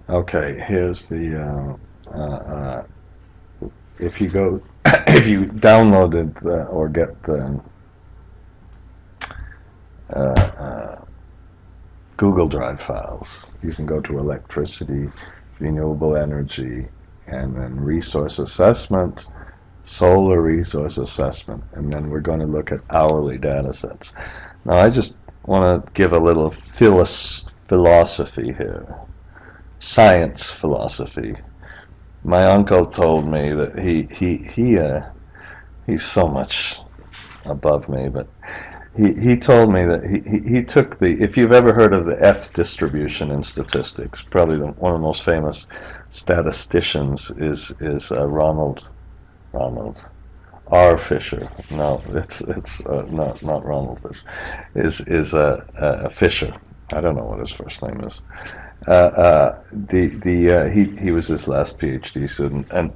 Okay, here's the if you go if you downloaded or get the uh, uh, Google Drive files, you can go to electricity, renewable energy, and then resource assessment, solar resource assessment, and then we're going to look at hourly data sets. Now, I just want to give a little philosophy here, science philosophy. My uncle told me that he's so much above me, but he told me that he took the, if you've ever heard of the F distribution in statistics, probably one of the most famous statisticians is Ronald R. Fisher. No, it's not Ronald Fisher. Is Fisher. I don't know what his first name is. He was his last PhD student, and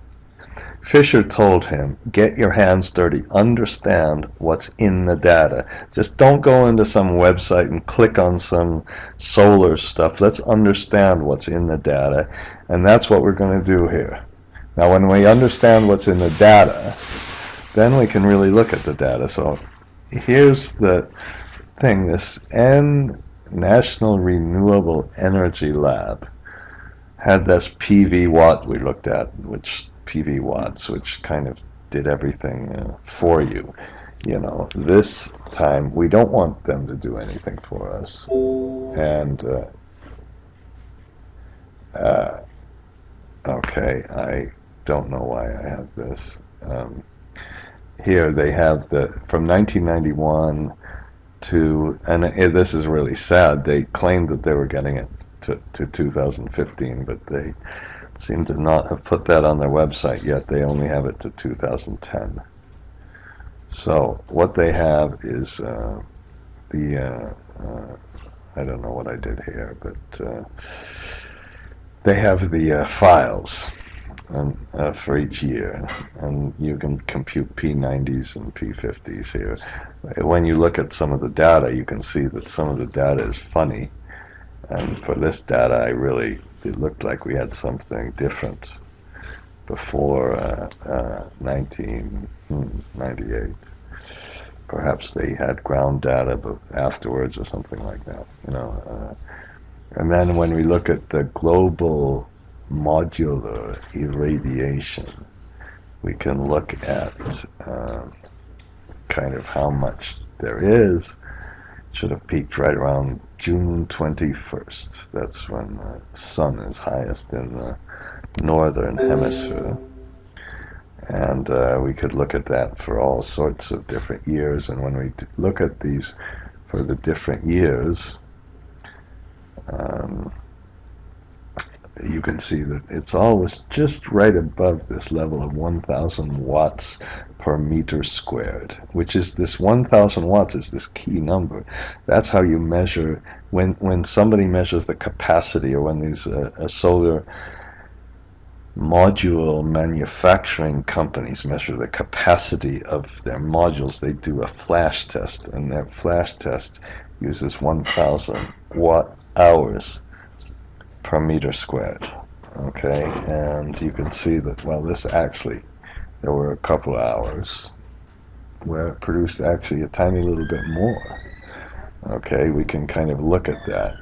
Fisher told him, get your hands dirty, understand what's in the data. Just don't go into some website and click on some solar stuff. Let's understand what's in the data, and that's what we're going to do here. Now, when we understand what's in the data, then we can really look at the data. So here's the thing. This National Renewable Energy Lab had this PV watt we looked at, which PV watts, which kind of did everything for you. You know, this time we don't want them to do anything for us. And okay, I don't know why I have this. Here they have the from 1991 to, and this is really sad. They claimed that they were getting it to 2015, but they seem to not have put that on their website yet. They only have it to 2010. So what they have is I don't know what I did here, but they have the files for each year, and you can compute P90s and P50s here. When you look at some of the data, you can see that some of the data is funny, and for this data, it looked like we had something different before 1998. Perhaps they had ground data, but afterwards or something like that, you know. And then when we look at the global modular irradiation, we can look at kind of how much there is. It should have peaked right around June 21st. That's when the sun is highest in the northern hemisphere. And we could look at that for all sorts of different years. And when we look at these for the different years, you can see that it's always just right above this level of 1,000 watts per meter squared, which is this 1,000 watts is this key number. That's how you measure, when somebody measures the capacity, or when these solar module manufacturing companies measure the capacity of their modules, they do a flash test, and their flash test uses 1,000 watt hours per meter squared. Okay, and you can see that, well, this actually, there were a couple of hours where it produced actually a tiny little bit more. Okay, we can kind of look at that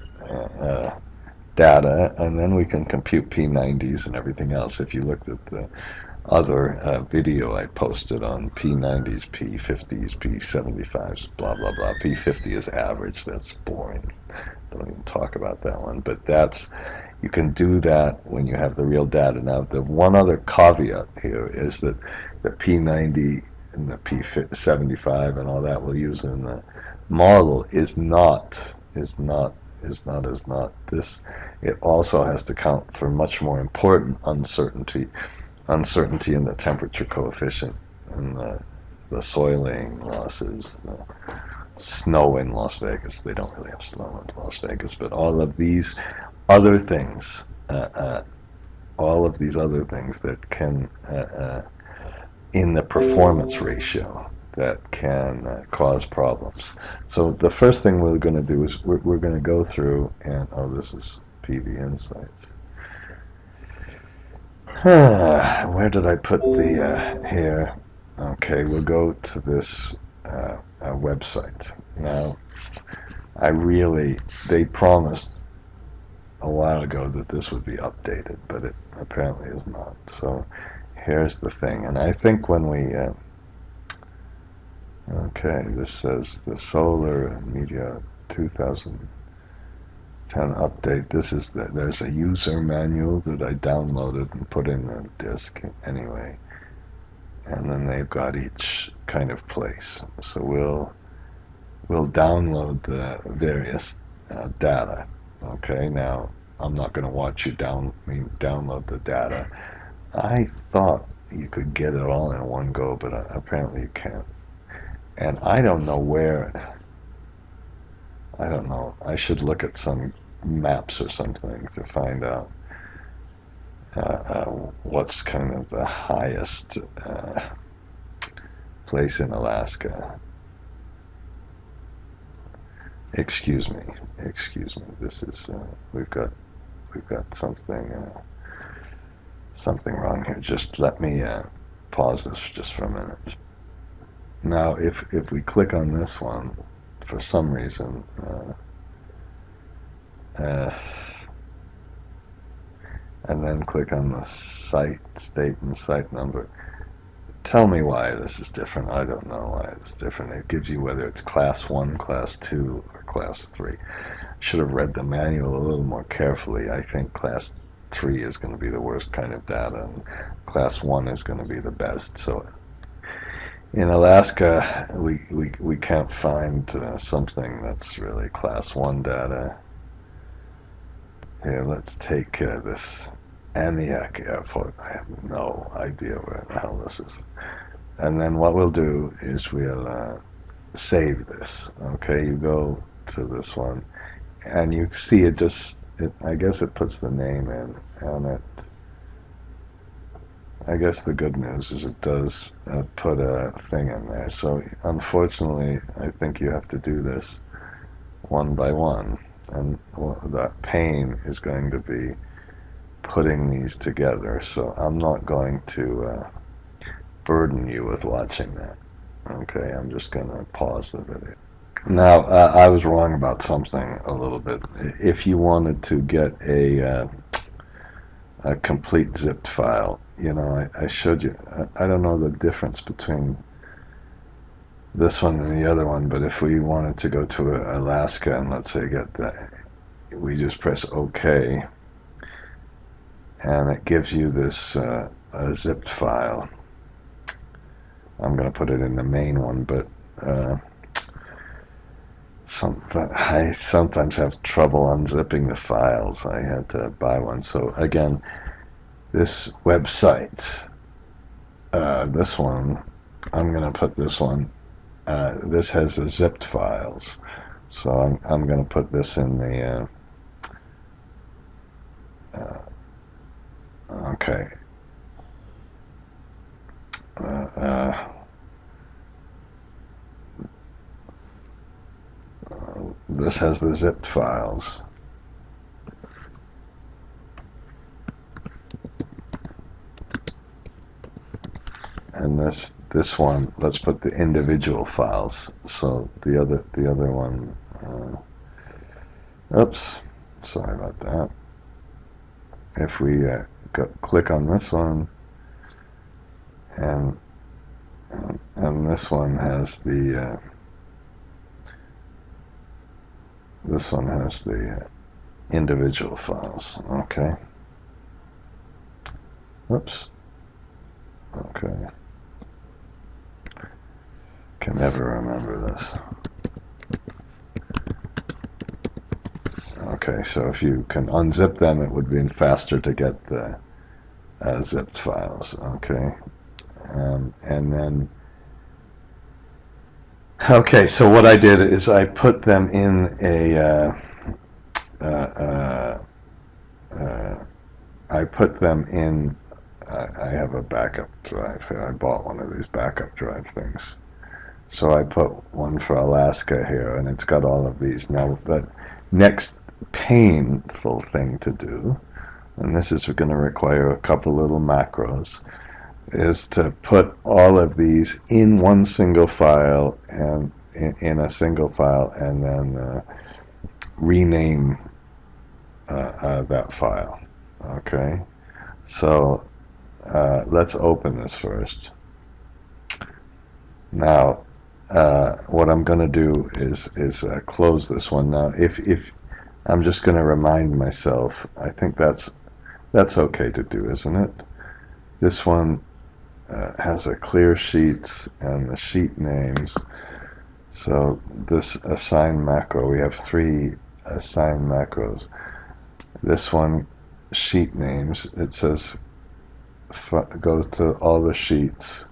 data, and then we can compute P90s and everything else. If you looked at the other video I posted on P90s, P50s, P75s, blah, blah, blah. P50 is average. That's boring. Don't even talk about that one. But you can do that when you have the real data. Now, the one other caveat here is that the P90 and the P75 and all that we'll use in the model is not this. It also has to count for much more important uncertainty in the temperature coefficient, and the soiling losses, the snow in Las Vegas. They don't really have snow in Las Vegas, but all of these other things, that can, in the performance ratio, that can cause problems. So the first thing we're going to do is we're going to go through, and this is PV Insights. Where did I put the here? Okay, we'll go to this website. Now, they promised a while ago that this would be updated, but it apparently is not. So here's the thing, and I think when we okay, this says the Solar Media 2010 update. This is there's a user manual that I downloaded and put in the disk anyway, and then they've got each kind of place. So we'll download the various data. Okay, now I'm not going to watch you download the data. I thought you could get it all in one go, but apparently you can't. And I don't know where. I don't know. I should look at some maps or something to find out what's kind of the highest place in Alaska. Excuse me. This is we've got something wrong here. Just let me pause this just for a minute. Now, if we click on this one, for some reason, and then click on the site state and site number. Tell me why this is different. I don't know why it's different. It gives you whether it's class 1, class 2, or class 3. Should have read the manual a little more carefully. I think class 3 is going to be the worst kind of data, and class 1 is going to be the best. So in Alaska, we can't find something that's really class 1 data. Here, let's take this Aniak Airport. I have no idea where the hell this is. And then what we'll do is we'll save this. Okay, you go to this one, and you see it just, I guess it puts the name in, and it, I guess the good news is it does put a thing in there. So unfortunately, I think you have to do this one by one, and that pain is going to be putting these together. So I'm not going to burden you with watching that. Okay, I'm just going to pause the video. Now, I was wrong about something a little bit. If you wanted to get a complete zipped file, you know, I showed you, I don't know the difference between this one and the other one, but if we wanted to go to Alaska and let's say get that, we just press OK, and it gives you this a zipped file. I'm going to put it in the main one, but I sometimes have trouble unzipping the files. I had to buy one. So again, this website, this one, I'm going to put this one, this has the zipped files. So I'm going to put this in the, okay. This has the zipped files. And this one, let's put the individual files. So the other one, oops, sorry about that. If we click on this one, and this one has the individual files. Okay. Whoops. Okay. Can never remember this. Okay, so if you can unzip them, it would be faster to get the zipped files. Okay. And then, okay, so what I did is I put them in I have a backup drive here. I bought one of these backup drive things. So I put one for Alaska here, and it's got all of these. Now, the next painful thing to do and this is going to require a couple little macros, is to put all of these in one single file and in a single file, and then rename that file. Okay, so let's open this first. Now, what I'm going to do is close this one. Now, if I'm just going to remind myself, I think that's okay to do, isn't it? This one has a clear sheets and the sheet names. So this assign macro, we have 3 assigned macros. This one, sheet names, it says go to all the sheets,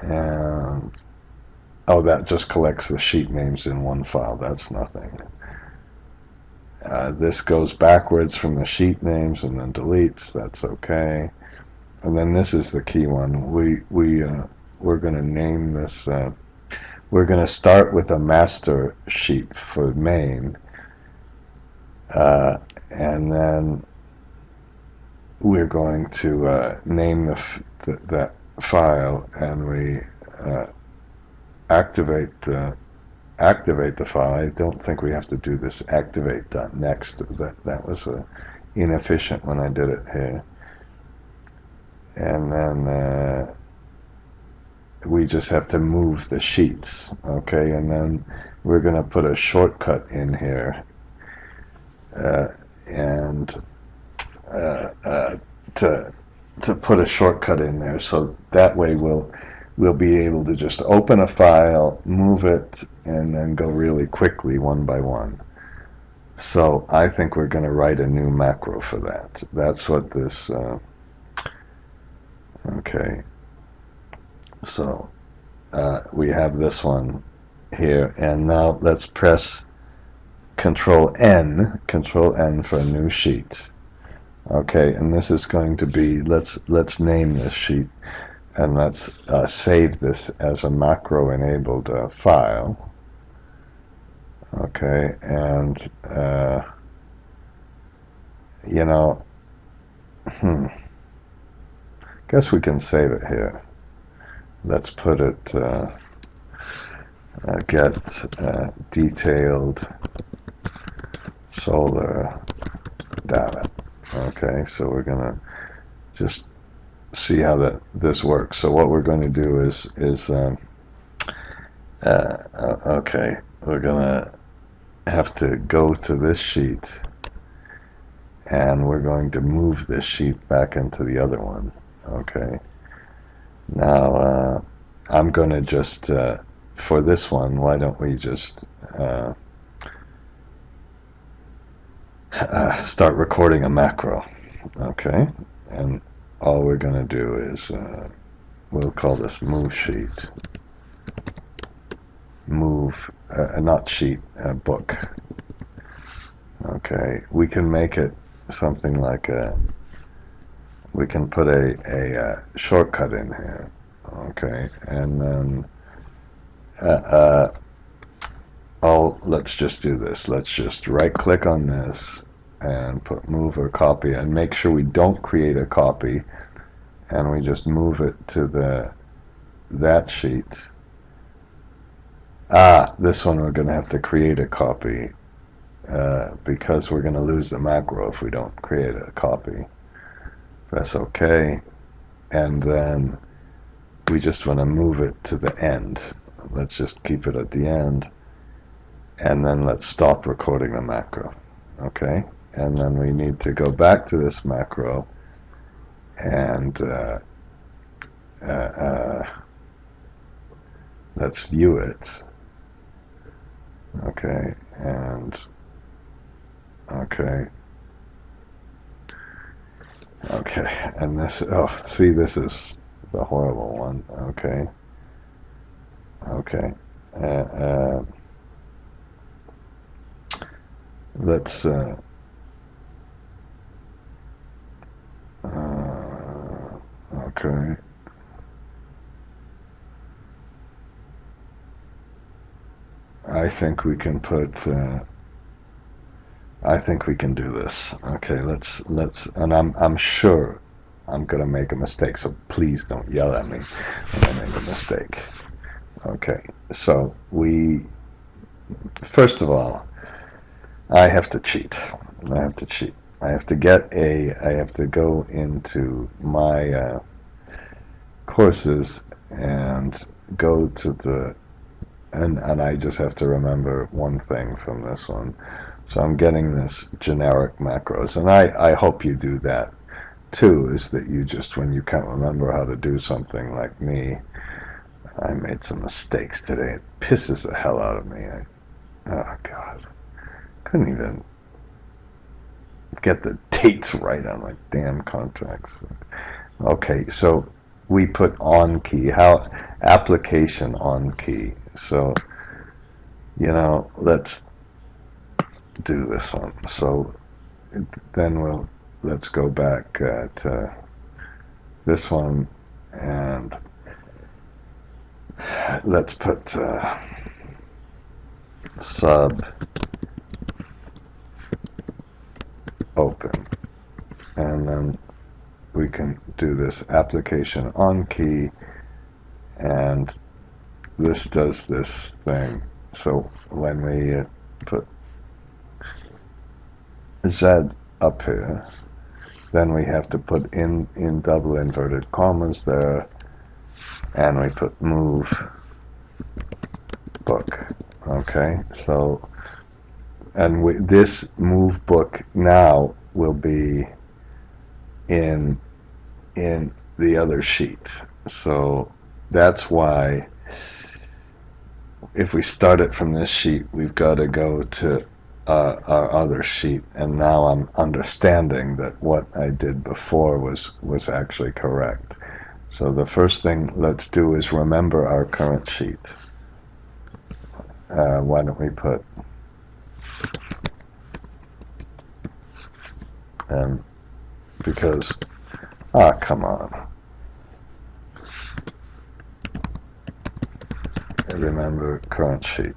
and oh, that just collects the sheet names in one file. That's nothing. This goes backwards from the sheet names and then deletes. That's okay. And then this is the key one. We're going to name this. We're going to start with a master sheet for main, and then we're going to name that file, and we activate the file. I don't think we have to do this activate.next. That was inefficient when I did it here. And then we just have to move the sheets, okay? And then we're going to put a shortcut in here, and to put a shortcut in there, so that way we'll be able to just open a file, move it, and then go really quickly one by one. So I think we're going to write a new macro for that. That's what this. Okay. So we have this one here, and now let's press Control N for a new sheet. Okay, and this is going to be, let's name this sheet, and let's save this as a macro enabled file. Okay, and you know, guess we can save it here. Let's put it get detailed solar data. Okay, so we're gonna just see how this works. So what we're going to do is okay, we're gonna have to go to this sheet, and we're going to move this sheet back into the other one. Okay, now I'm going to just for this one, why don't we just start recording a macro. Okay, and all we're going to do is we'll call this move sheet, move not sheet, book. Okay, we can make it something like we can put a shortcut in here. Okay, and then let's just do this. Let's just right click on this and put move or copy, and make sure we don't create a copy, and we just move it to that sheet. This one we're going to have to create a copy because we're going to lose the macro if we don't create a copy. Press OK, and then we just want to move it to the end. Let's just keep it at the end, and then let's stop recording the macro. Okay, and then we need to go back to this macro and let's view it. Okay, and okay, and this, see, this is the horrible one. Okay, let's okay, I think we can put I think we can do this. Okay, let's and I'm sure I'm gonna make a mistake, so please don't yell at me when I make a mistake. Okay, so we first of all, I have to cheat. I have to cheat. I have to I have to go into my courses and go to the and I just have to remember one thing from this one. So I'm getting this generic macros, and I hope you do that too, is that you just, when you can't remember how to do something like me, I made some mistakes today. It pisses the hell out of me. Oh God, couldn't even get the dates right on my damn contracts. Okay, so we put on key, how application on key. So, let's do this one. So then let's go back to this one, and let's put sub open, and then we can do this application on key, and this does this thing. So when we put Z up here, then we have to put in double inverted commas there, and we put move book. Okay, so and this move book now will be in the other sheet. So that's why if we start it from this sheet, we've got to go to our other sheet, and now I'm understanding that what I did before was actually correct. So the first thing let's do is remember our current sheet. Why don't we put because come on, remember current sheet.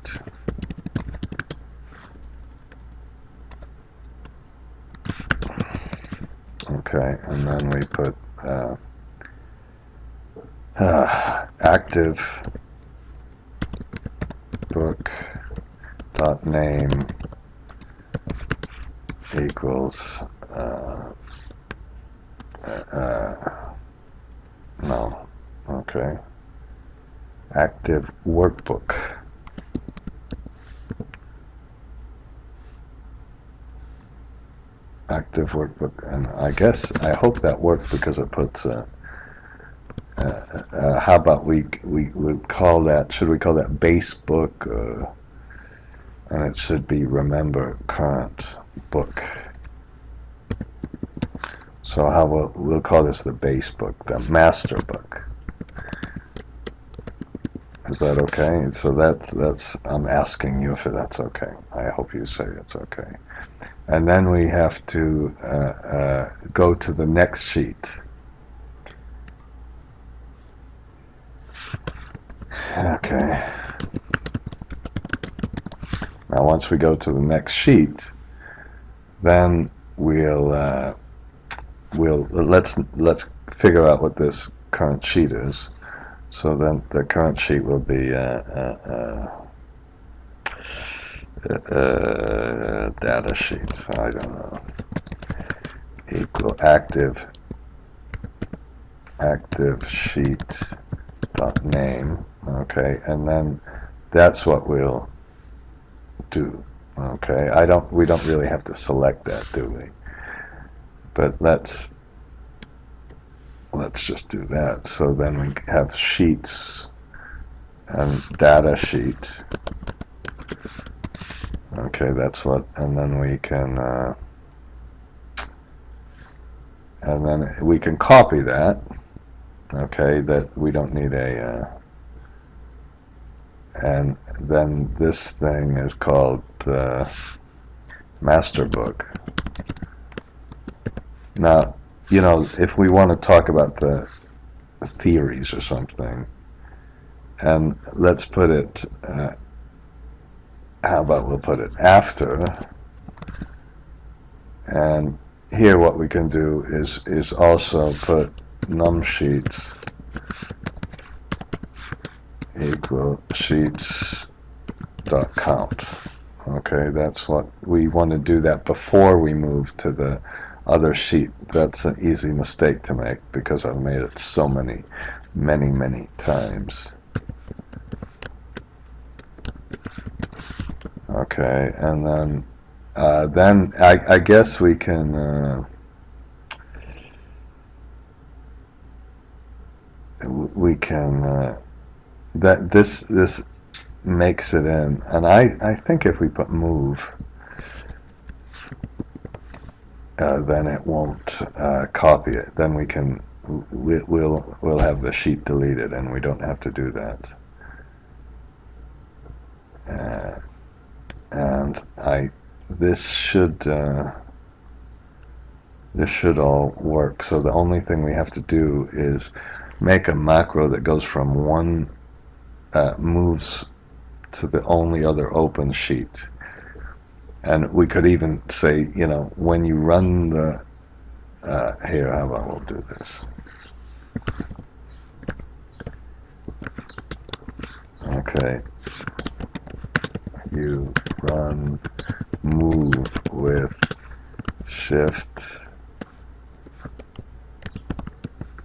Okay, and then we put active book dot name equals no, okay, active workbook. Active workbook, and I hope that worked, because it puts how about we would call that, should we call that base book, and it should be remember current book. So how we'll call this the base book, the master book. Is that okay? So that's I'm asking you if that's okay. I hope you say it's okay. And then we have to go to the next sheet. Okay. Now once we go to the next sheet, then let's figure out what this current sheet is. So then the current sheet will be data sheet, I don't know, equal active sheet dot name. Okay, and then that's what we'll do. Okay, we don't really have to select that, do we? But let's just do that. So then we have sheets and data sheet. Okay, that's what, and then we can copy that. Okay, that we don't need and then this thing is called the master book. Now, if we want to talk about the theories or something, and let's put it, how about we'll put it after And here what we can do is also put num sheets equal sheets dot count. Okay, that's what we want to do, that before we move to the other sheet. That's an easy mistake to make because I've made it so many times. Okay, and then I guess we can that this makes it in, and I think if we put move, then it won't copy it. Then we'll have the sheet deleted, and we don't have to do that. And this should all work. So the only thing we have to do is make a macro that goes from one moves to the only other open sheet. And we could even say, you know, when you run the here, how about we'll do this. Okay, you run move with shift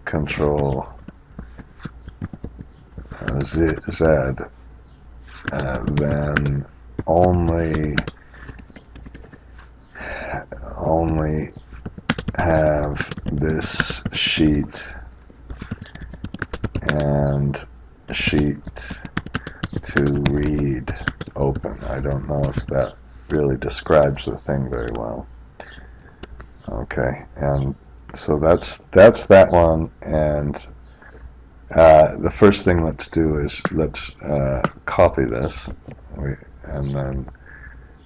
control Z, then only have this sheet and sheet to read open. I don't know if that really describes the thing very well. Okay, and so that's that one. And the first thing let's do is let's copy this, and then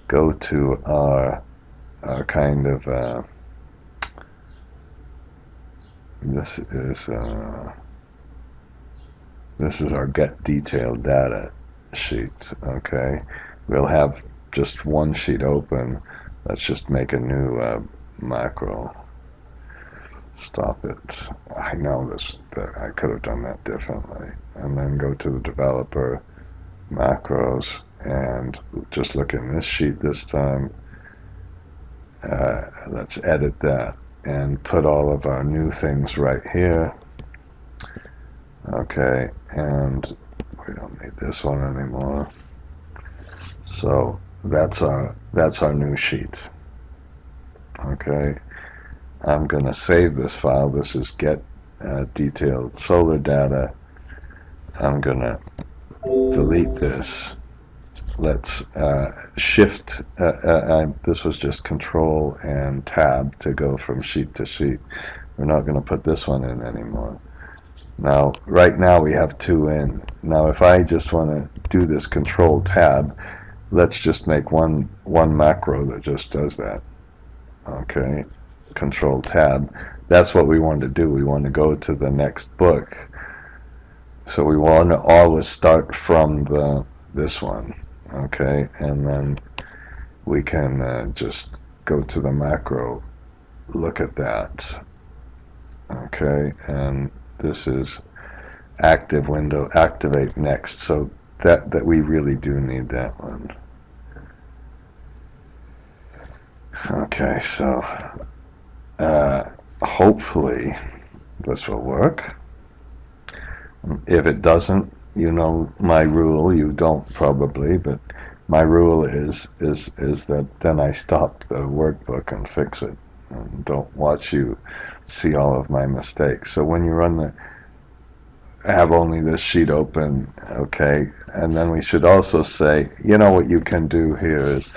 go to our kind of this is our get detailed data sheet. Okay, we'll have just one sheet open. Let's just make a new macro. Stop it. I know that I could have done that differently. And then go to the developer macros and just look in this sheet this time. Let's edit that and put all of our new things right here. Okay, and we don't need this one anymore. So that's our new sheet. Okay, I'm going to save this file. This is get detailed solar data. I'm going to delete this. Let's shift, this was just control and tab to go from sheet to sheet. We're not going to put this one in anymore. Now, right now we have two in. Now if I just want to do this control tab, let's just make one macro that just does that. Okay, control tab. That's what we want to do. We want to go to the next book. So we want to always start from this one. Okay, and then we can just go to the macro, look at that. Okay, and this is active window, activate next. So that we really do need that one. Okay, so hopefully this will work. If it doesn't, you know my rule. You don't probably, but my rule is that then I stop the workbook and fix it, and don't watch you see all of my mistakes. So when you run have only this sheet open, okay, and then we should also say, you know what you can do here is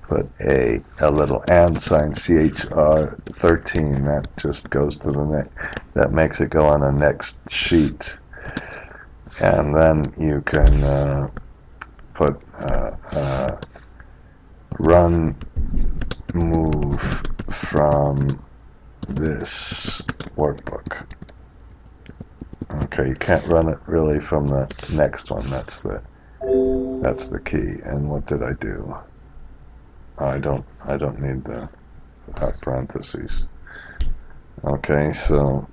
put a little and sign, CHR13. That just goes to the next. That makes it go on the next sheet. And then you can put run move from this workbook. Okay, you can't run it really from the next one. That's the key. And what did I do? I don't need the parentheses. Okay, so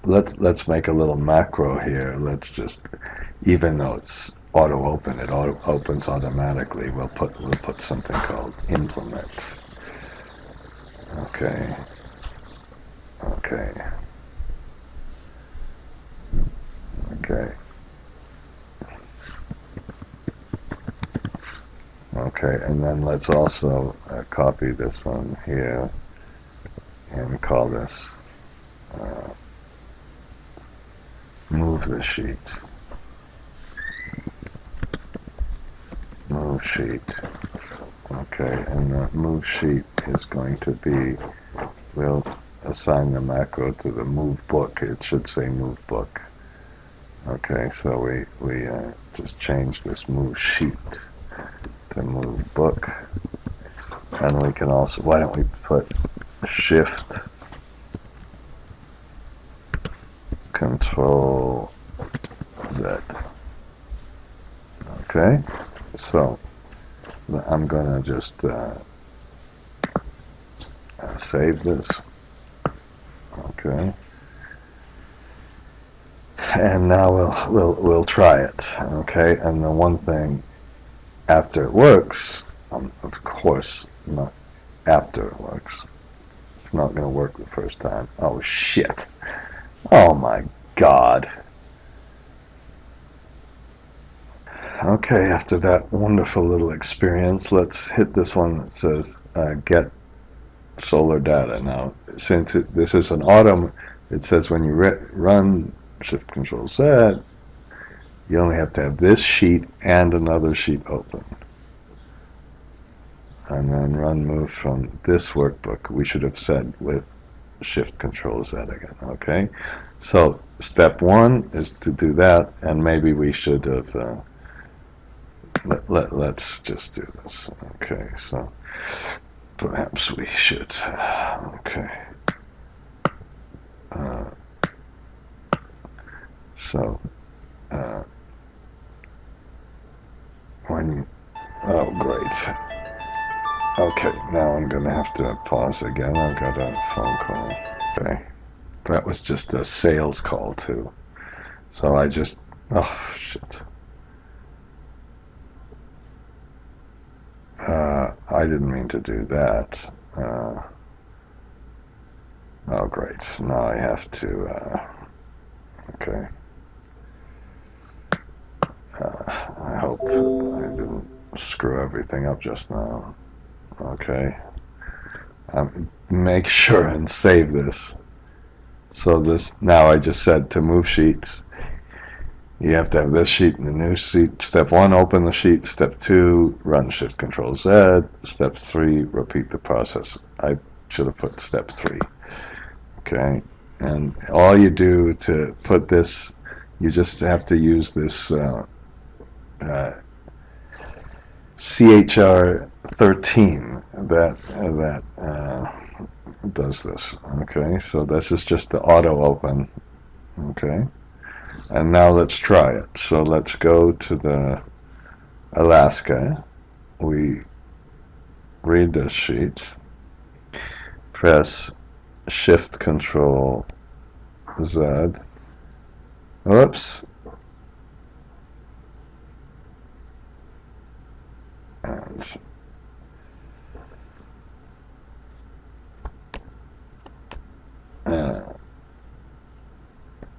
let's make a little macro here. Let's just, even though it's auto open, it auto opens automatically. We'll put something called implement. Okay. Okay. Okay. Okay, and then let's also copy this one here and call this move the sheet. Move sheet. Okay, and the move sheet is going to be, we'll assign the macro to the move book. It should say move book. Okay, so we just change this move sheet to move book. And we can also, why don't we put shift control Z. Okay, so I'm going to just save this. Okay, and now we'll try it. Okay, and the one thing after it works, of course, not after it works. It's not going to work the first time. Oh shit! Oh my God! Okay, after that wonderful little experience, let's hit this one that says get solar data. Now, since this is an auto, it says when you run Shift Control Z, you only have to have this sheet and another sheet open. And then run move from this workbook. We should have said with Shift Control Z again. Okay, so step one is to do that, and maybe we should have. Let's just do this. Okay, so perhaps we should. Okay. So when you, oh great. Okay, now I'm gonna have to pause again. I've got a phone call. Okay, that was just a sales call too. So I just, oh shit. I didn't mean to do that. Oh great, now I have to, okay. I hope I didn't screw everything up just now. Okay. Make sure and save this. So this, now I just said to move sheets, you have to have this sheet and the new sheet. Step 1, open the sheet. Step 2, run Shift Control Z. Step 3, repeat the process. I should have put step 3. Okay, and all you do to put this, you just have to use this CHR13 that does this. Okay, so this is just the auto open. Okay, and now let's try it. So let's go to the Alaska. We read this sheet. Press Shift Control Z. Whoops. And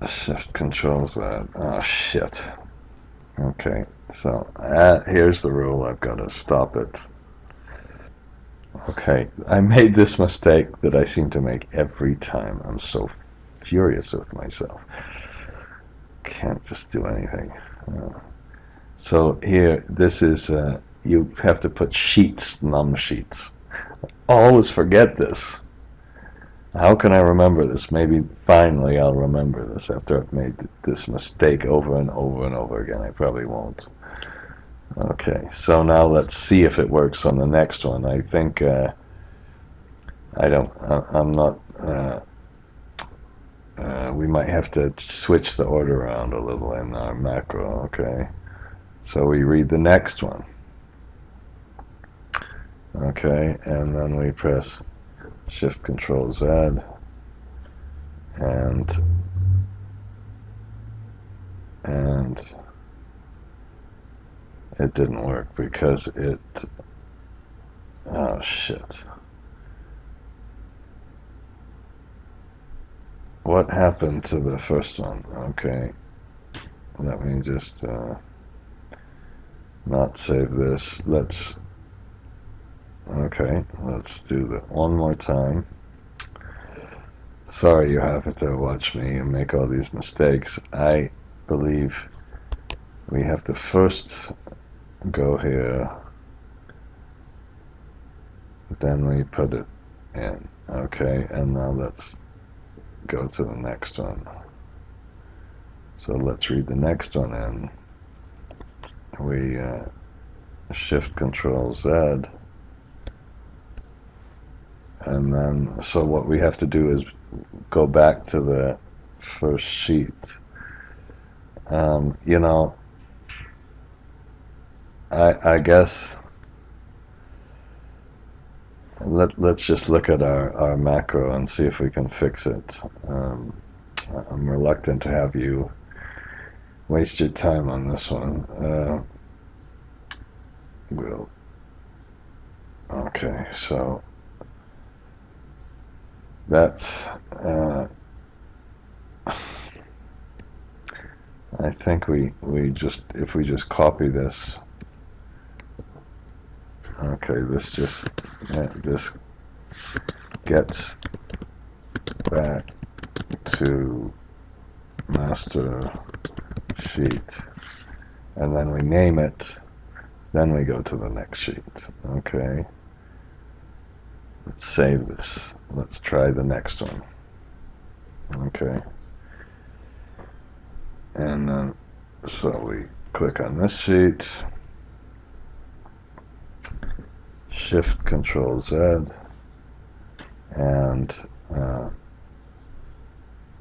Shift Control Z. Oh shit. Okay, so here's the rule. I've got to stop it. Okay, I made this mistake that I seem to make every time. I'm so furious with myself. Can't just do anything. So here, this is, you have to put sheets, num sheets. I always forget this. How can I remember this? Maybe finally I'll remember this after I've made this mistake over and over and over again. I probably won't. Okay, so now let's see if it works on the next one. I think I'm not, we might have to switch the order around a little in our macro. Okay, so we read the next one. Okay, and then we press Shift Control Z, and it didn't work because it, oh shit. What happened to the first one? Okay, let me just not save this. Let's do that one more time. Sorry you have to watch me and make all these mistakes. I believe we have to first go here, then we put it in. Okay, and now let's go to the next one. So let's read the next one in. We Shift Control Z, and then so what we have to do is go back to the first sheet. You know, I guess let's just look at our macro and see if we can fix it. I'm reluctant to have you waste your time on this one. Okay, so that's I think we just, if we just copy this, okay, this just this gets back to master sheet, and then we name it, then we go to the next sheet. Okay, let's save this. Let's try the next one. Okay, and then so we click on this sheet, Shift Control Z, and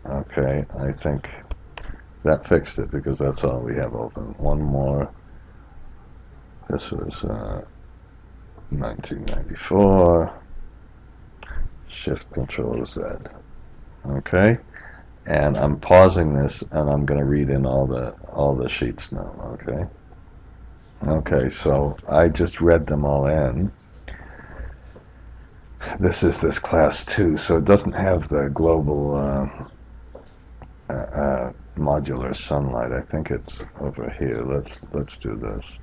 okay, I think that fixed it because that's all we have open. One more. This was 1994. Shift Control Z. Okay, and I'm pausing this, and I'm going to read in all the sheets now. Okay. Okay, so I just read them all in. This is this class 2, so it doesn't have the global modular sunlight. I think it's over here. Let's do this.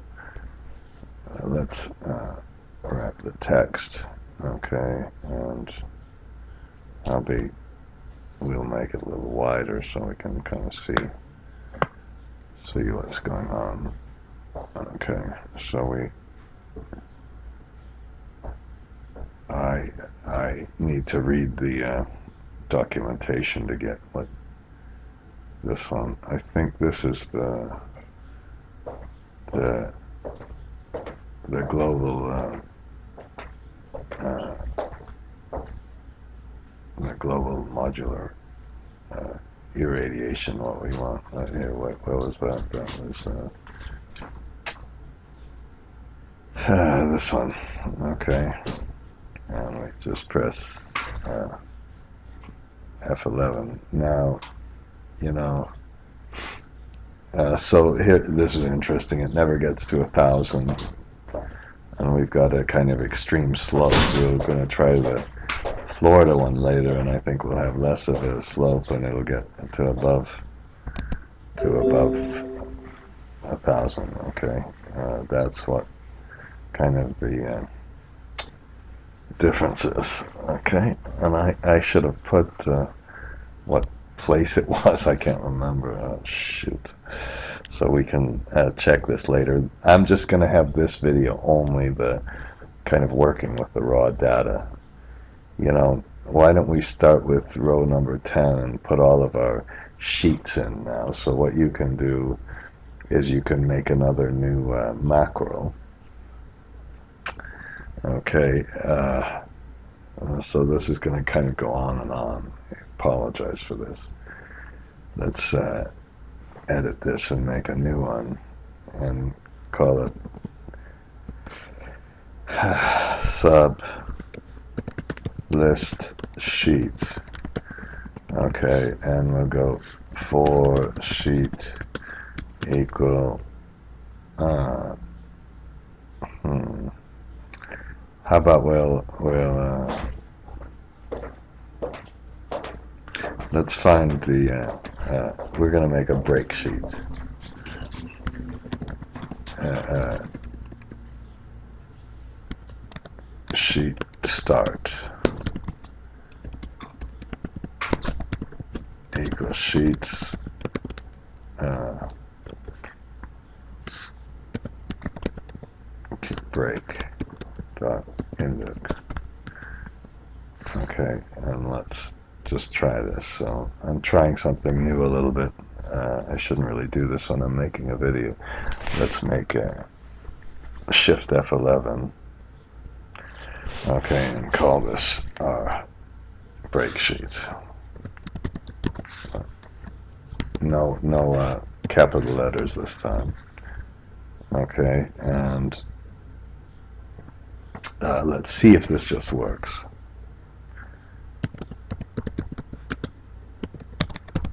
Let's wrap the text. Okay, and we'll make it a little wider so we can kind of see what's going on. Okay, so I need to read the documentation to get what this one. I think this is the global the global modular irradiation. What we want here. What was that? That was this one. Okay, and we just press F11. Now, you know, so here, this is interesting. It never gets to 1,000, and we've got a kind of extreme slope. We're going to try the Florida one later, and I think we'll have less of a slope, and it'll get to above 1,000. Okay, that's what kind of the difference is. Okay, and I should have put what place it was. I can't remember. Oh, shoot. So we can check this later. I'm just going to have this video only the kind of working with the raw data. You know, why don't we start with row number 10 and put all of our sheets in now. So what you can do is you can make another new macro. Okay, so this is going to kind of go on and on. I apologize for this. Let's edit this and make a new one and call it sub list sheet. Okay, and we'll go for sheet equal how about we'll let's find the we're gonna make a break sheet. Sheet start equals sheets break dot index. Okay, and let's just try this. So I'm trying something new a little bit. I shouldn't really do this when I'm making a video. Let's make a Shift F11. Okay, and call this our break sheet. No capital letters this time. Okay, and let's see if this just works.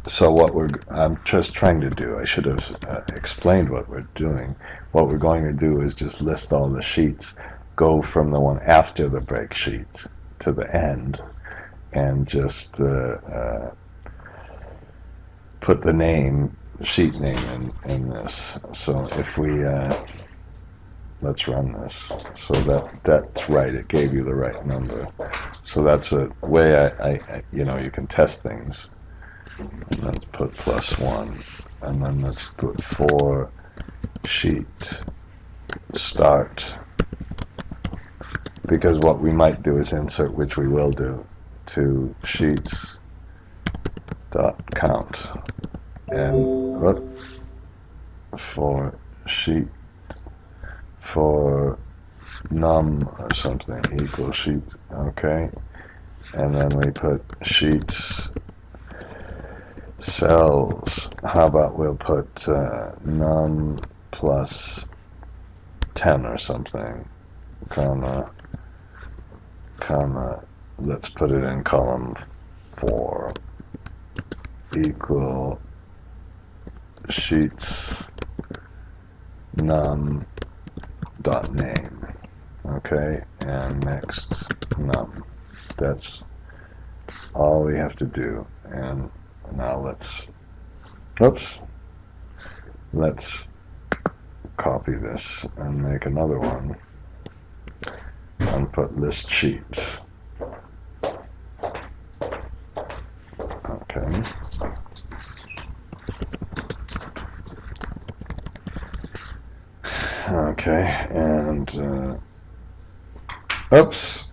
So what I'm just trying to do, I should have explained what we're doing. What we're going to do is just list all the sheets, go from the one after the break sheet to the end, and just put the name, sheet name in this. So if we let's run this. So that's right. It gave you the right number. So that's a way I you can test things. And let's put +1, and then let's put for sheet start, because what we might do is insert, which we will do, to sheets dot count, and for sheet for num or something equals sheet. Okay, and then we put sheets cells. How about we'll put num plus 10 or something, comma, let's put it in column 4, equal sheets num dot name. Okay, and next num. That's all we have to do. And now let's copy this and make another one and put list sheets. Okay. Okay, and oops.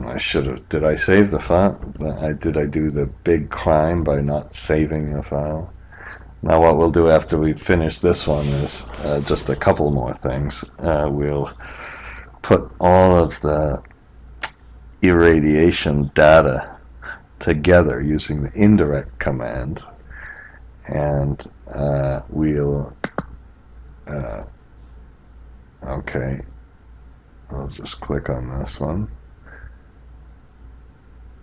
I should have. Did I save the file? Did I do the big crime by not saving the file? Now what we'll do after we finish this one is just a couple more things. We'll put all of the irradiation data together using the indirect command, and we'll okay, I'll just click on this one.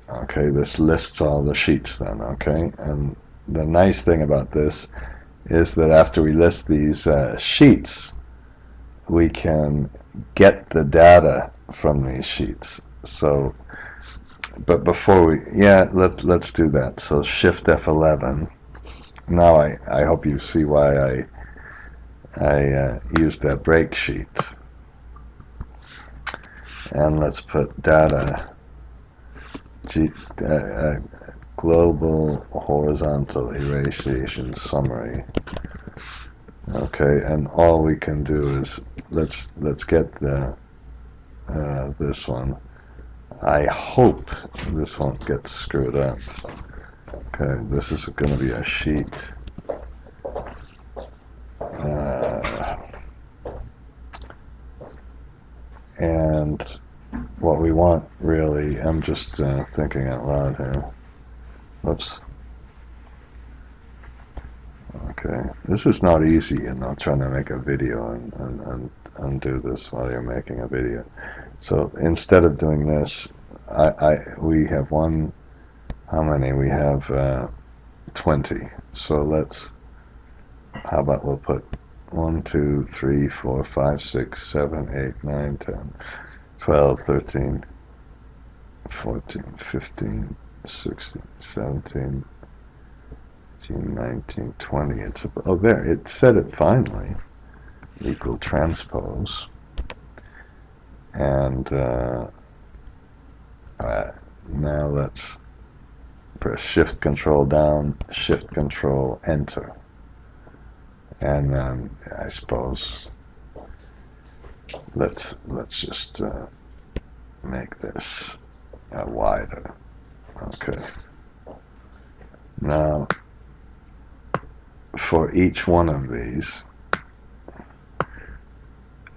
Okay, this lists all the sheets then. Okay, and the nice thing about this is that after we list these sheets, we can get the data from these sheets. So, but before we, let's do that. So Shift F11. Now I hope you see why I used that break sheet. And let's put data global horizontal irradiation summary. Okay, and all we can do is let's get the this one. I hope this won't get screwed up. Okay, this is going to be a sheet. And what we want really, I'm just thinking out loud here. Whoops. Okay, this is not easy, trying to make a video and undo this while you're making a video. So instead of doing this, we have one. How many? We have 20. So let's. How about we'll put 1, 2, 3, 4, 5, 6, 7, 8, 9, 10, 12, 13, 14, 15, 16, 17, 18, 19, 20. It's oh there. It said it finally. Equal transpose. And now let's press Shift Control down, Shift Control Enter, and then I suppose let's just make this wider. Okay. Now for each one of these,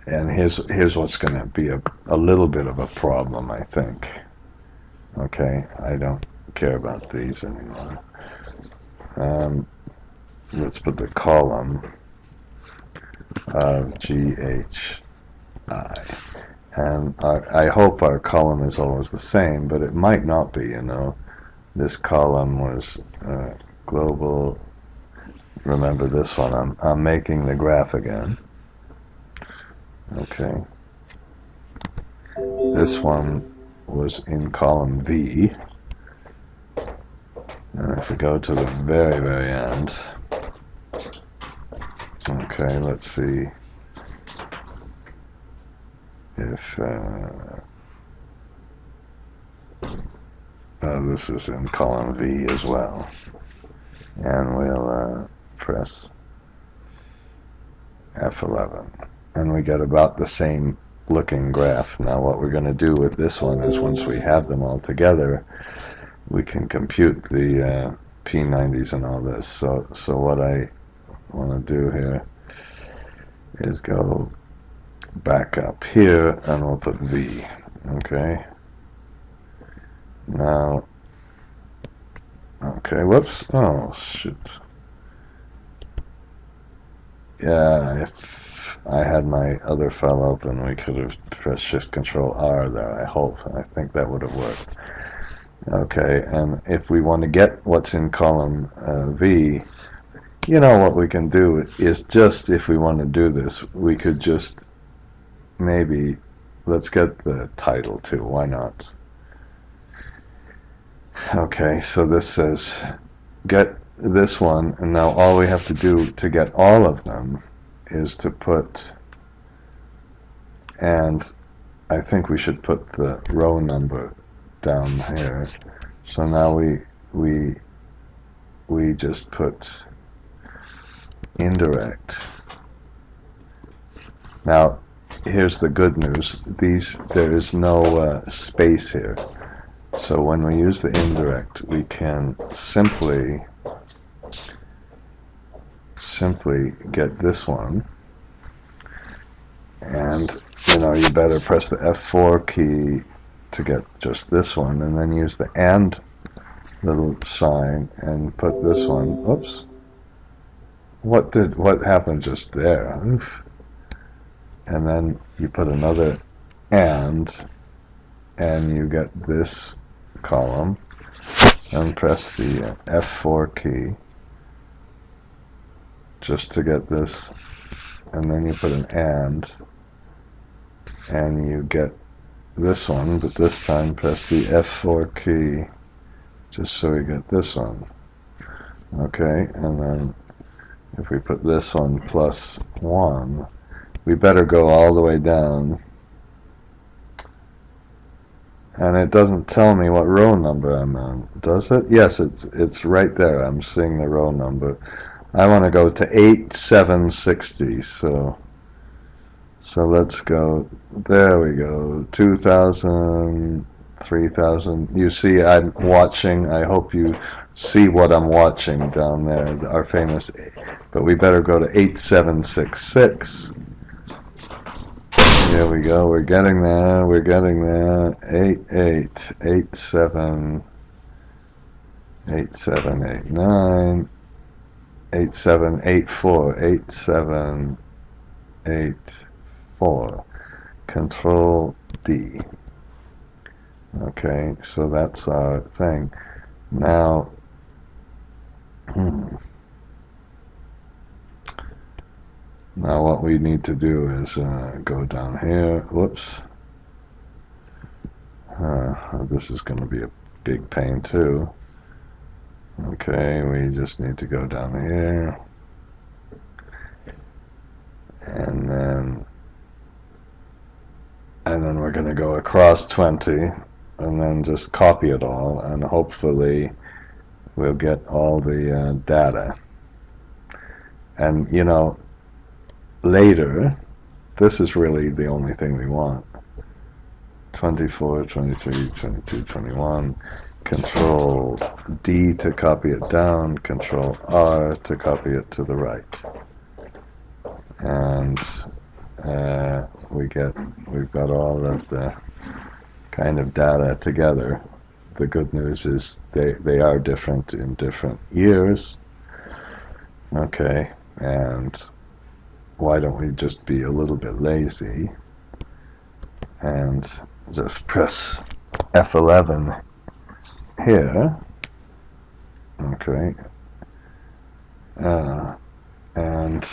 and here's what's going to be a little bit of a problem, I think. Okay, I don't care about these anymore. Let's put the column of GHI, and I hope our column is always the same, but it might not be. You know, this column was global. Remember this one. I'm making the graph again. Okay. This one was in column V. And if we go to the very, very end, okay, let's see if this is in column V as well. And we'll press F11. And we get about the same looking graph. Now what we're going to do with this one is once we have them all together, we can compute the P90s and all this. So what I want to do here is go back up here and we'll put V. Okay. Now, okay, whoops. Oh, shoot. Yeah, if I had my other file open, we could have pressed Shift Control R there, I hope. I think that would have worked. Okay, and if we want to get what's in column V, you know what we can do is just, if we want to do this, we could just maybe, let's get the title too, why not? Okay, so this says get this one, and now all we have to do to get all of them is to put, and I think we should put the row number down here. So now we just put indirect. Now here's the good news, there is no space here. So when we use the indirect, we can simply get this one, and you know, you better press the F4 key to get just this one, and then use the AND little sign and put this one. Oops, what happened just there? Oof. And then you put another and you get this column, and press the F4 key just to get this, and then you put an and you get this one, but this time press the F4 key just so we get this one. Okay, and then if we put this one plus 1, we better go all the way down, and it doesn't tell me what row number I'm on, does it? Yes, it's right there. I'm seeing the row number. I want to go to 8760, so let's go, there we go, 2000, 3000. You see I'm watching, I hope you see what I'm watching down there, our famous, but we better go to 8766. Here we go, we're getting there, 87, 8789, 8784, 8785, 4. Control D. Okay, so that's our thing. Now, now what we need to do is go down here. Whoops. This is going to be a big pain too. Okay, we just need to go down here. And then we're going to go across 20 and then just copy it all, and hopefully we'll get all the data. And you know, later, this is really the only thing we want. 24, 23, 22, 21. Control D to copy it down, Control R to copy it to the right. And we've got all of the kind of data together. The good news is they are different in different years. Okay, and why don't we just be a little bit lazy and just press F11 here. Okay, and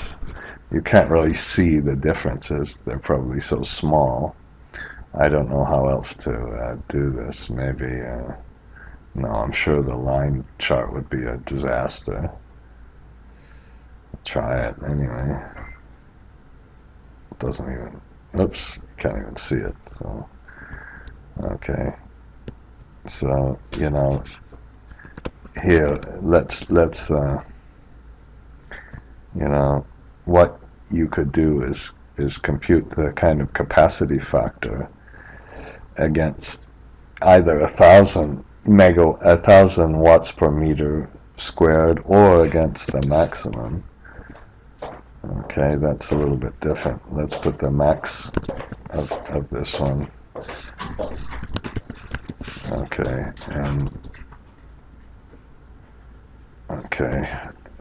you can't really see the differences. They're probably so small. I don't know how else to do this. Maybe, no, I'm sure the line chart would be a disaster. Try it anyway. It doesn't even, oops, can't even see it. So, okay. So, you know, here, let's you know, what you could do is compute the kind of capacity factor against either 1,000 watts per meter squared, or against the maximum. Okay, that's a little bit different. Let's put the max of this one. Okay,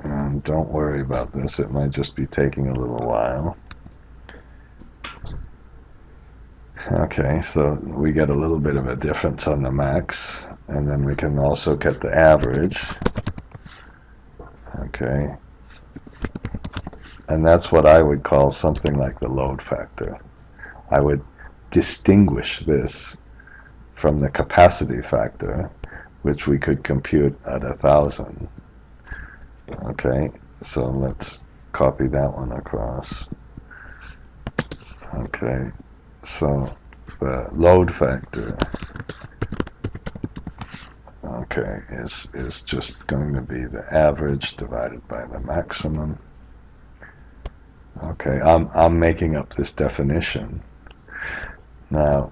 and don't worry about this. It might just be taking a little while. Okay, so we get a little bit of a difference on the max, and then we can also get the average. Okay, and that's what I would call something like the load factor. I would distinguish this from the capacity factor, which we could compute at 1,000. Okay, so let's copy that one across. Okay, so the load factor, okay, is just going to be the average divided by the maximum. Okay, I'm making up this definition. Now,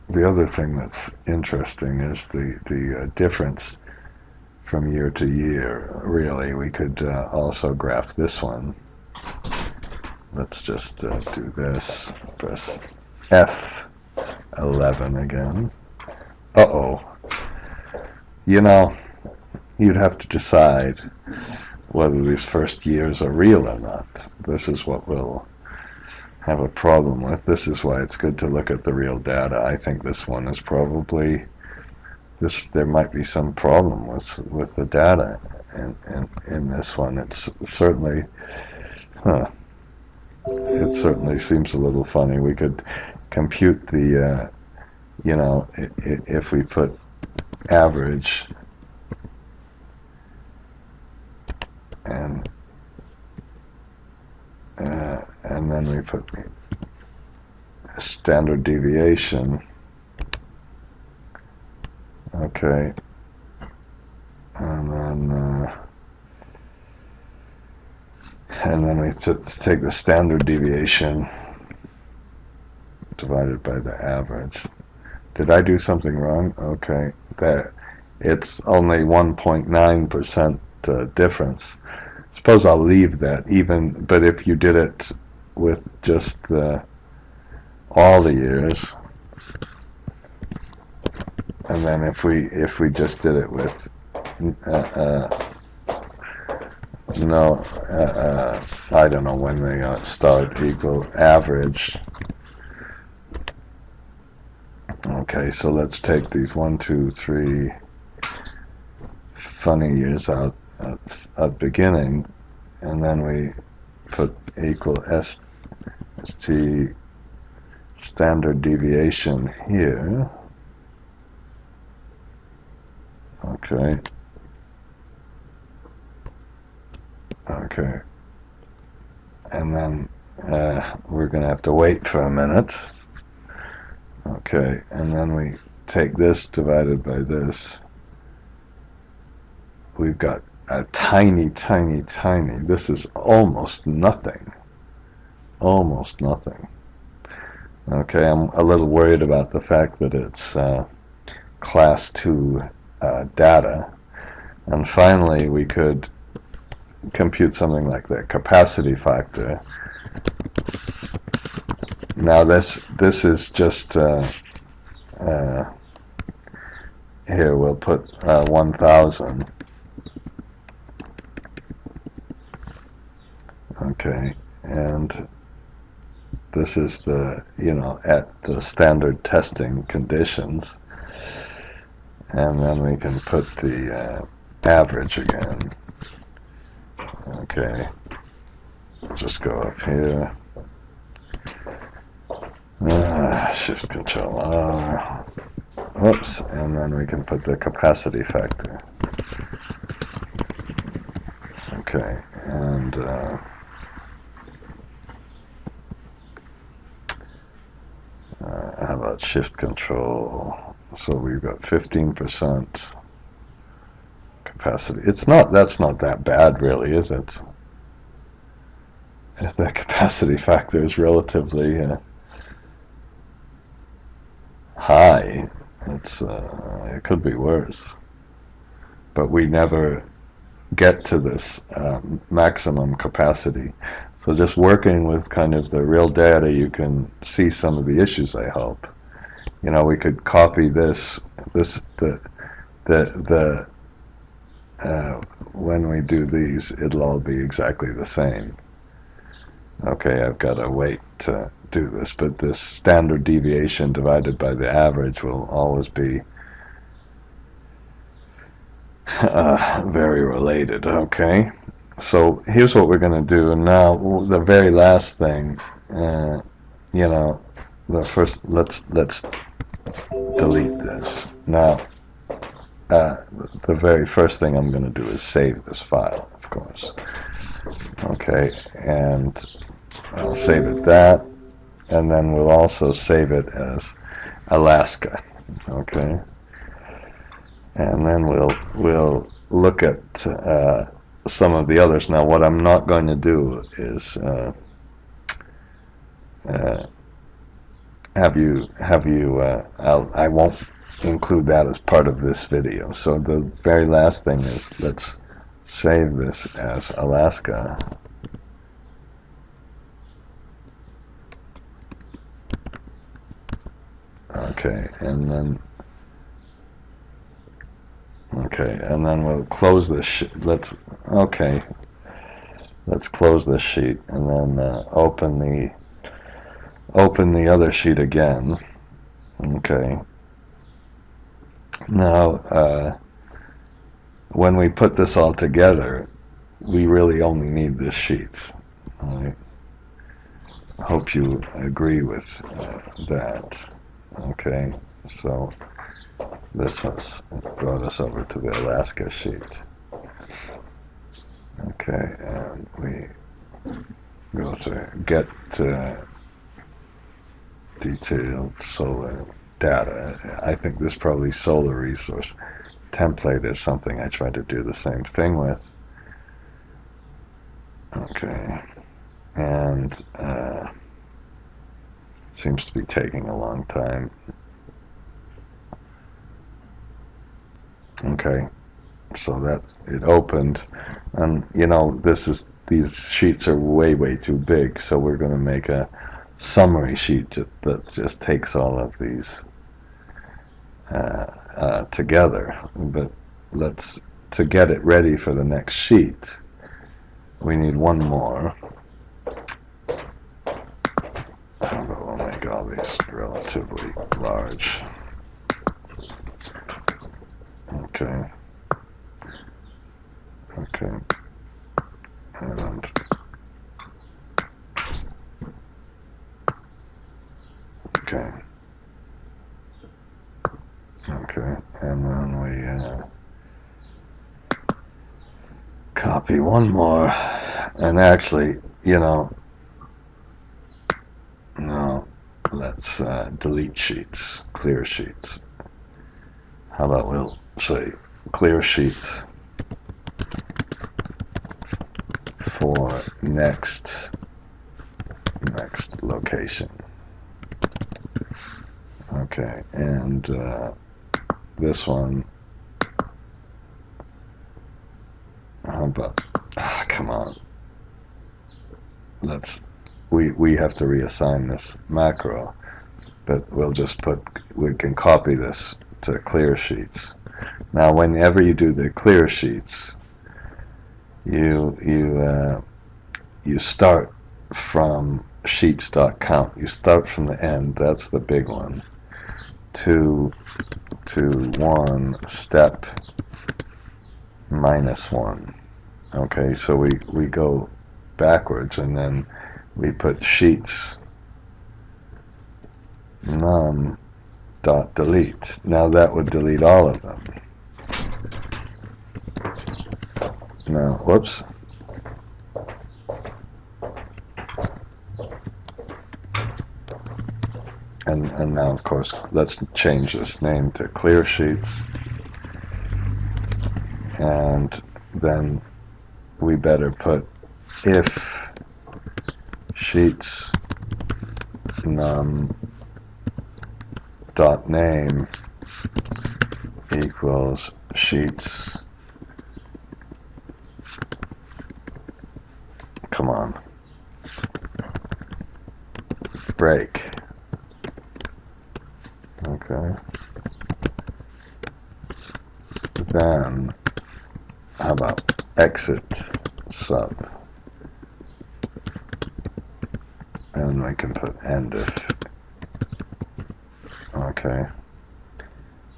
the other thing that's interesting is the difference from year to year. Really, we could also graph this one. Let's just do this. Press F11 again. Uh-oh. You know, you'd have to decide whether these first years are real or not. This is what we'll have a problem with. This is why it's good to look at the real data. I think this one is probably, there might be some problem with the data in this one. It's certainly, it certainly seems a little funny. We could compute the, you know, if we put average and then we put standard deviation. Okay, and then we take the standard deviation divided by the average. Did I do something wrong? Okay, there. It's only 1.9% difference. Suppose I'll leave that even, but if you did it with just all the years, and then if we just did it with I don't know when they start, equal average Okay, so let's take these 1, 2, 3 funny years out at beginning, and then we put equal st standard deviation here. Okay. Okay. And then we're going to have to wait for a minute. Okay, and then we take this divided by this. We've got a tiny, tiny, tiny. This is almost nothing. Almost nothing. Okay, I'm a little worried about the fact that it's class 2 data. And finally, we could compute something like the capacity factor. Now this is just here we'll put 1000. Okay, and this is the, you know, at the standard testing conditions, and then we can put the average again. Okay, just go up here. Shift Control R. Whoops, and then we can put the capacity factor. Okay, and how about Shift Control? So we've got 15% capacity. It's not. That's not that bad, really, is it? If the capacity factor is relatively high, it could be worse. But we never get to this maximum capacity. So just working with kind of the real data, you can see some of the issues, I hope. You know, we could copy this when we do these, it'll all be exactly the same. Okay, I've got to wait to do this, but this standard deviation divided by the average will always be very related. Okay, so here's what we're going to do, and now the very last thing, you know, the first, let's delete this. Now, the very first thing I'm going to do is save this file, of course. Okay, and I'll save it that, and then we'll also save it as Alaska. Okay, and then we'll look at some of the others. Now, what I'm not going to do is I won't include that as part of this video. So the very last thing is, let's save this as Alaska. Okay, and then we'll close this. Let's close this sheet, and then open the other sheet again. Okay. Now, when we put this all together, we really only need this sheet. All right. I hope you agree with that. Okay. So this has brought us over to the Alaska sheet. Okay, and we go to get detailed solar data. I think this probably solar resource template is something I try to do the same thing with. Okay, and seems to be taking a long time. Okay, so that's it opened, and you know, these sheets are way too big, so we're going to make a summary sheet that just takes all of these together. But to get it ready for the next sheet, we need one more. But we'll make all these relatively large. Okay. Okay. And okay. Okay. And then we copy one more. And actually, you know, no, let's delete sheets, clear sheets. How about we'll say clear sheets for next location. Okay, and this one, how about, come on, we have to reassign this macro, but we'll just we can copy this to clear sheets. Now whenever you do the clear sheets, you start from sheets.count. You start from the end, that's the big one, to 1 step -1. Okay, so we go backwards, and then we put sheets num dot delete. Now that would delete all of them. Now, whoops. And now, of course, let's change this name to clear sheets. And then we better put if sheets num dot name equals sheets. Come on. Break. Okay. Then, how about exit sub? And we can put end if. Okay.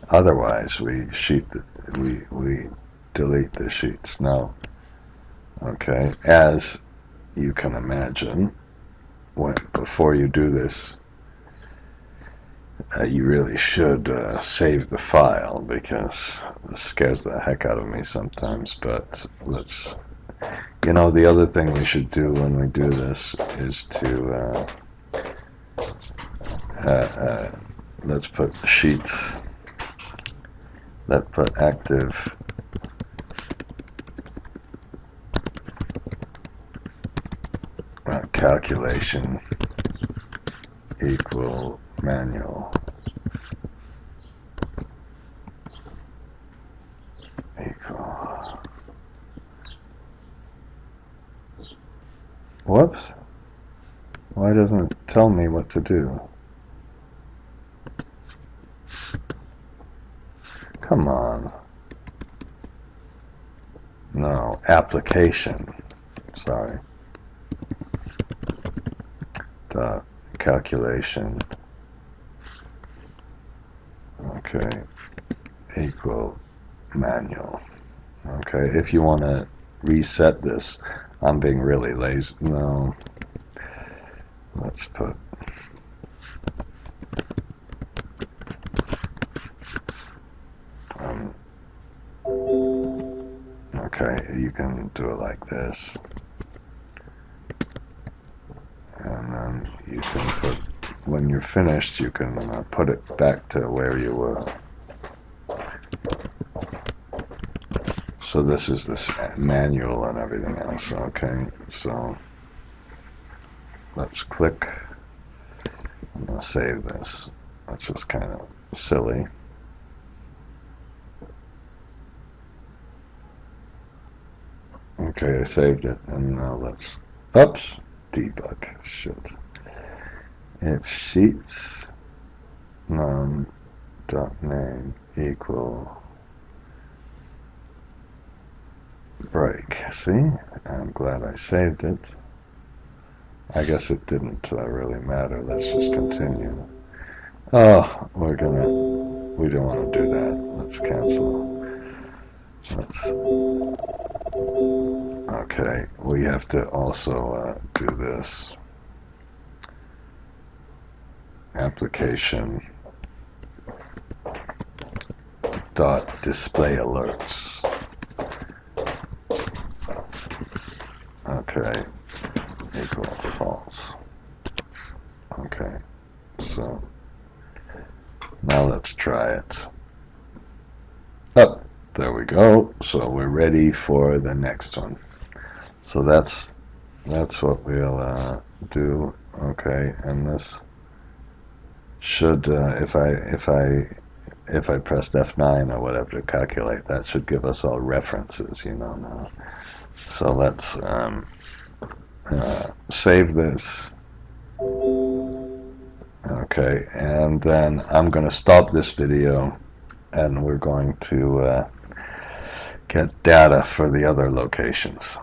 Otherwise, we delete the sheets. Now, okay, as you can imagine, before you do this, you really should save the file, because it scares the heck out of me sometimes. But let's, the other thing we should do when we do this is to let's put sheets. Let's put active calculation equal manual equal. Whoops. Why doesn't it tell me what to do? Come on. No, application. Sorry. The calculation. Okay. Equal manual. Okay. If you want to reset this, I'm being really lazy. No. Let's put. Okay, you can do it like this, and then you can put, when you're finished, you can put it back to where you were. So this is this manual and everything else. Okay, so let's click. I'm going to save this. That's just kind of silly. Okay, I saved it, and now let's, oops, debug, shit. If sheets num dot name equal break. See, I'm glad I saved it. I guess it didn't really matter. Let's just continue. Oh, we don't want to do that. Let's cancel. let's, okay, we have to also do this. Application dot display alerts. Okay, equal false. Okay, so now let's try it. Oh, there we go. So we're ready for the next one. So that's what we'll do. Okay, and this should if I pressed F9 or whatever to calculate, that should give us all references, you know, now. So let's save this. Okay, and then I'm going to stop this video, and we're going to get data for the other locations.